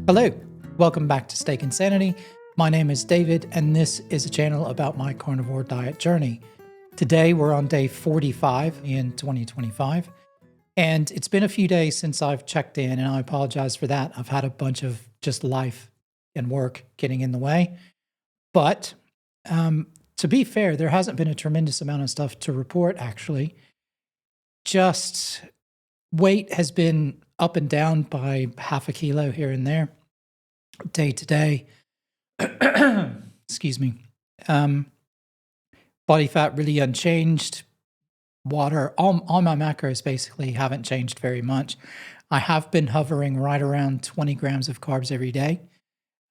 Hello, welcome back to Steak Insanity. My name is David, and this is a channel about my carnivore diet journey. Today, we're on day 45 in 2025, and it's been a few days since I've checked in, and I apologize for that. I've had a bunch of just life and work getting in the way. But to be fair, there hasn't been a tremendous amount of stuff to report, actually. Just weight has been up and down by half a kilo here and there, day to day. Excuse me. Body fat really unchanged. Water, all my macros basically haven't changed very much. I have been hovering right around 20 grams of carbs every day.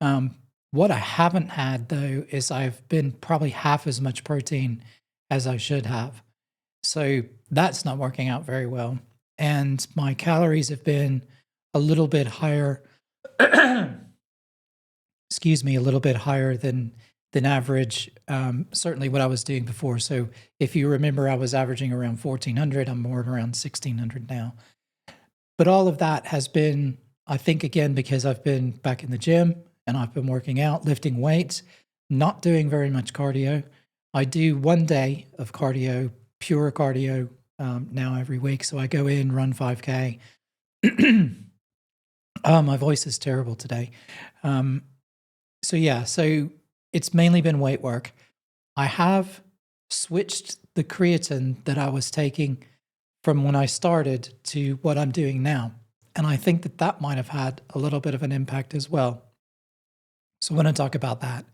What I haven't had, though, is I've been probably half as much protein as I should have. So that's not working out very well. And my calories have been a little bit higher, excuse me, a little bit higher than average, certainly what I was doing before. So if you remember, I was averaging around 1,400. I'm more around 1,600 now. But all of that has been, I think, again, because I've been back in the gym and I've been working out, lifting weights, not doing very much cardio. I do one day of cardio, pure cardio, now every week. So I go in, run 5K. My voice is terrible today. So it's mainly been weight work. I have switched the creatine that I was taking from when I started to what I'm doing now. And I think that might have had a little bit of an impact as well. So I want to talk about that.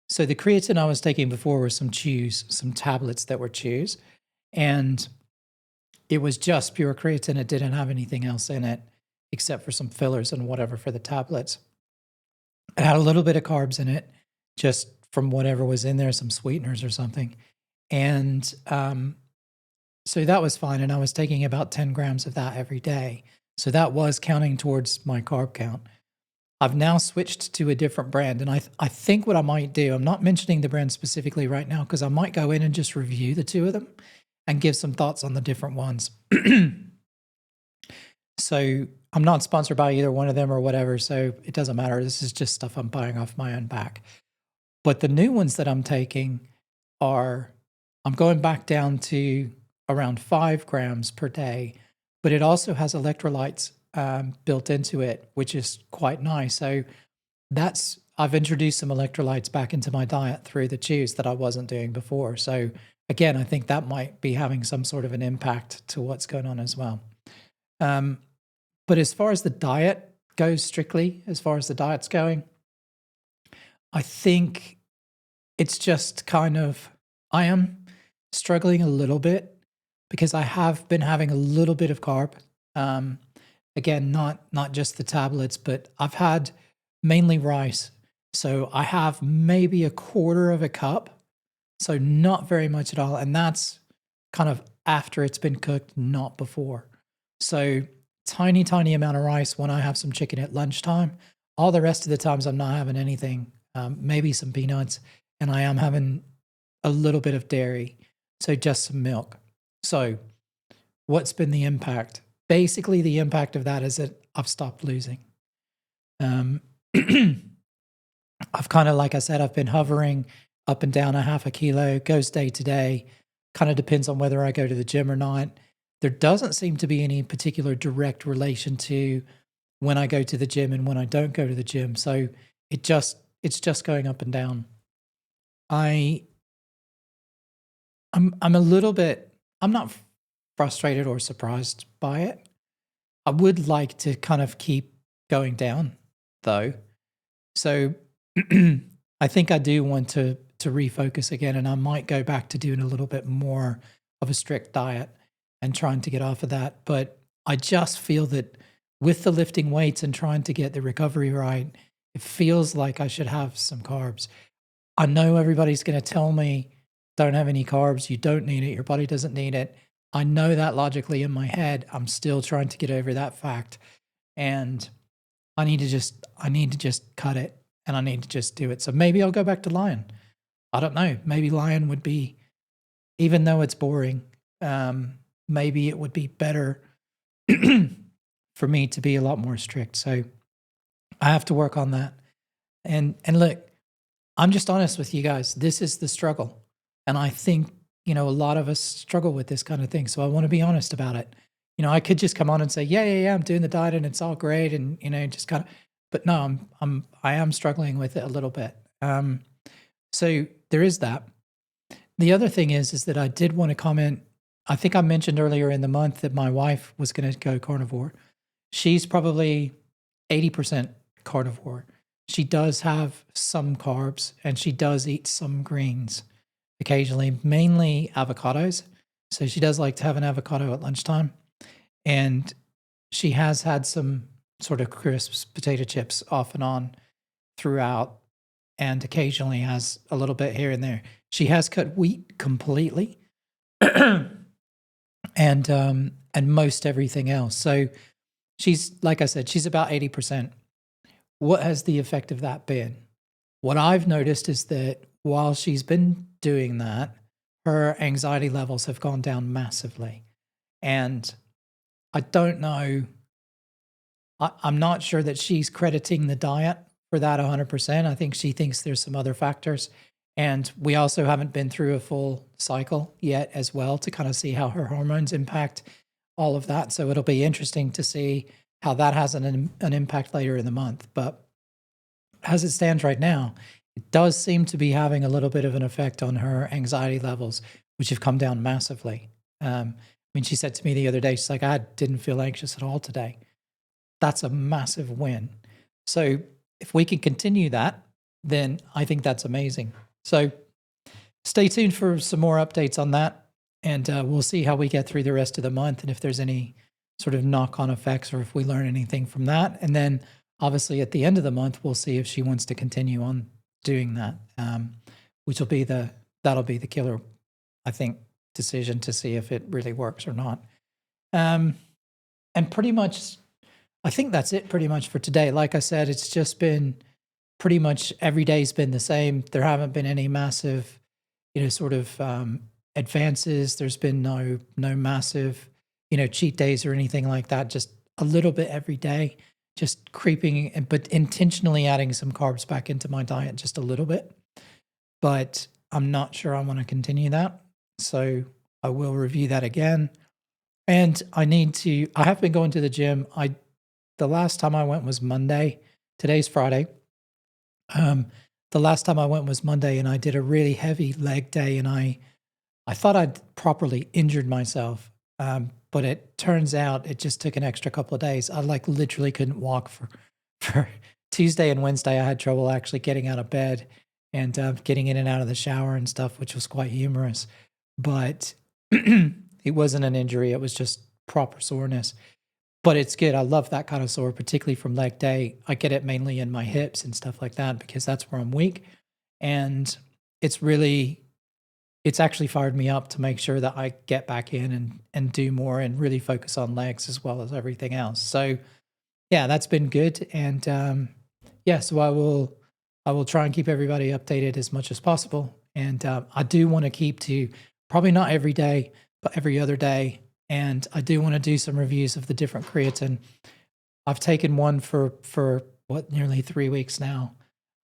So the creatine I was taking before were some chews, some tablets that were chews. And it was just pure creatine. It didn't have anything else in it except for some fillers and whatever for the tablets. It had a little bit of carbs in it, just from whatever was in there, some sweeteners or something. And so that was fine. And I was taking about 10 grams of that every day. So that was counting towards my carb count. I've now switched to a different brand. And I think what I might do, I'm not mentioning the brand specifically right now, because I might go in and just review the two of them and give some thoughts on the different ones. So I'm not sponsored by either one of them or whatever, so it doesn't matter. This is just stuff I'm buying off my own back. But the new ones that I'm taking I'm going back down to around 5 grams per day, but it also has electrolytes built into it, which is quite nice. So I've introduced some electrolytes back into my diet through the chews that I wasn't doing before. So again, I think that might be having some sort of an impact to what's going on as well. But as far as the diet goes, strictly as far as the diet's going, I think it's just I am struggling a little bit because I have been having a little bit of carb. Again, not just the tablets, but I've had mainly rice. So I have maybe a quarter of a cup. So not very much at all. And that's kind of after it's been cooked, not before. So tiny amount of rice when I have some chicken at lunchtime. All the rest of the times I'm not having anything, maybe some peanuts, and I am having a little bit of dairy. So just some milk. So what's been the impact? Basically, the impact of that is that I've stopped losing. I've kind of, like I said, I've been hovering up and down a half a kilo, goes day to day, kind of depends on whether I go to the gym or not. There doesn't seem to be any particular direct relation to when I go to the gym and when I don't go to the gym. So it's just going up and down. I'm a little bit, I'm not frustrated or surprised by it. I would like to kind of keep going down though. So I think I do want to refocus again, and I might go back to doing a little bit more of a strict diet and trying to get off of that. But I just feel that with the lifting weights and trying to get the recovery right, it feels like I should have some carbs. I know everybody's going to tell me, don't have any carbs, you don't need it, your body doesn't need it. I know that logically in my head. I'm still trying to get over that fact. And I need to just cut it, and I need to just do it. So maybe I'll go back to Lion. I don't know. Maybe Lion would be, even though it's boring, maybe it would be better for me to be a lot more strict. So I have to work on that. And look, I'm just honest with you guys. This is the struggle. And I think, a lot of us struggle with this kind of thing. So I want to be honest about it. I could just come on and say, yeah, I'm doing the diet and it's all great. And, just kind of, but no, I am struggling with it a little bit. So there is that. The other thing is that I did want to comment. I think I mentioned earlier in the month that my wife was going to go carnivore. She's probably 80% carnivore. She does have some carbs and she does eat some greens occasionally, mainly avocados. So she does like to have an avocado at lunchtime. And she has had some sort of crisps, potato chips off and on throughout, and occasionally has a little bit here and there. She has cut wheat completely and most everything else. So she's, like I said, she's about 80%. What has the effect of that been? What I've noticed is that while she's been doing that, her anxiety levels have gone down massively. And I don't know, I'm not sure that she's crediting the diet for that 100%. I think she thinks there's some other factors. And we also haven't been through a full cycle yet as well to kind of see how her hormones impact all of that. So it'll be interesting to see how that has an impact later in the month. But as it stands right now, it does seem to be having a little bit of an effect on her anxiety levels, which have come down massively. She said to me the other day, she's like, I didn't feel anxious at all today. That's a massive win. So if we can continue that, then I think that's amazing. So stay tuned for some more updates on that. And we'll see how we get through the rest of the month and if there's any sort of knock-on effects or if we learn anything from that. And then obviously at the end of the month, we'll see if she wants to continue on doing that, which that'll be the killer, I think, decision to see if it really works or not. And pretty much, I think that's it pretty much for today. Like I said, it's just been pretty much every day's been the same. There haven't been any massive, sort of advances. There's been no massive, cheat days or anything like that. Just a little bit every day, just creeping, but intentionally adding some carbs back into my diet just a little bit. But I'm not sure I want to continue that. So I will review that again. And I have been going to the gym. The last time I went was Monday. Today's Friday. The last time I went was Monday and I did a really heavy leg day and I thought I'd properly injured myself. But it turns out it just took an extra couple of days. I literally couldn't walk for Tuesday and Wednesday. I had trouble actually getting out of bed and getting in and out of the shower and stuff, which was quite humorous. But it wasn't an injury. It was just proper soreness. But it's good. I love that kind of sore, particularly from leg day. I get it mainly in my hips and stuff like that because that's where I'm weak. And it's actually fired me up to make sure that I get back in and do more and really focus on legs as well as everything else. So yeah, that's been good. And so I will try and keep everybody updated as much as possible. And I do want to keep to probably not every day, but every other day. And I do want to do some reviews of the different creatine. I've taken one for nearly 3 weeks now,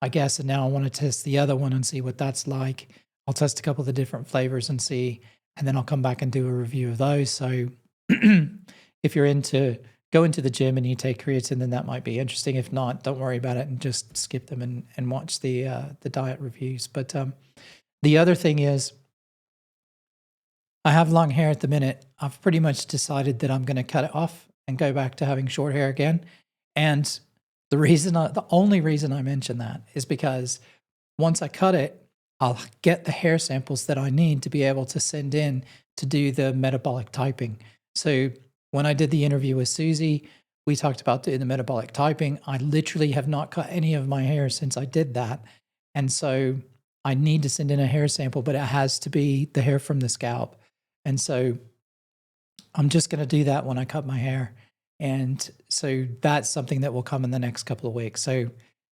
I guess. And now I want to test the other one and see what that's like. I'll test a couple of the different flavors and see, and then I'll come back and do a review of those. So if you're go into the gym and you take creatine, then that might be interesting. If not, don't worry about it and just skip them and watch the diet reviews. But the other thing is, I have long hair at the minute. I've pretty much decided that I'm going to cut it off and go back to having short hair again. And the only reason I mention that is because once I cut it, I'll get the hair samples that I need to be able to send in to do the metabolic typing. So when I did the interview with Susie, we talked about doing the metabolic typing. I literally have not cut any of my hair since I did that. And so I need to send in a hair sample, but it has to be the hair from the scalp. And so I'm just going to do that when I cut my hair. And so that's something that will come in the next couple of weeks. So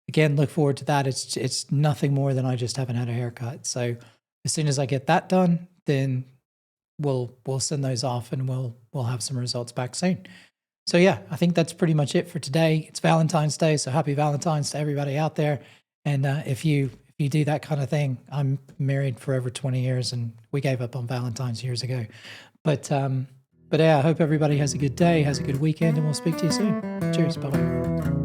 again, look forward to that. It's nothing more than I just haven't had a haircut. So as soon as I get that done, then we'll send those off and we'll have some results back soon. So yeah, I think that's pretty much it for today. It's Valentine's Day, so happy Valentine's to everybody out there. And if you do that kind of thing, I'm married for over 20 years, and we gave up on Valentine's years ago. But yeah, I hope everybody has a good day, has a good weekend, and we'll speak to you soon. Cheers, bye bye.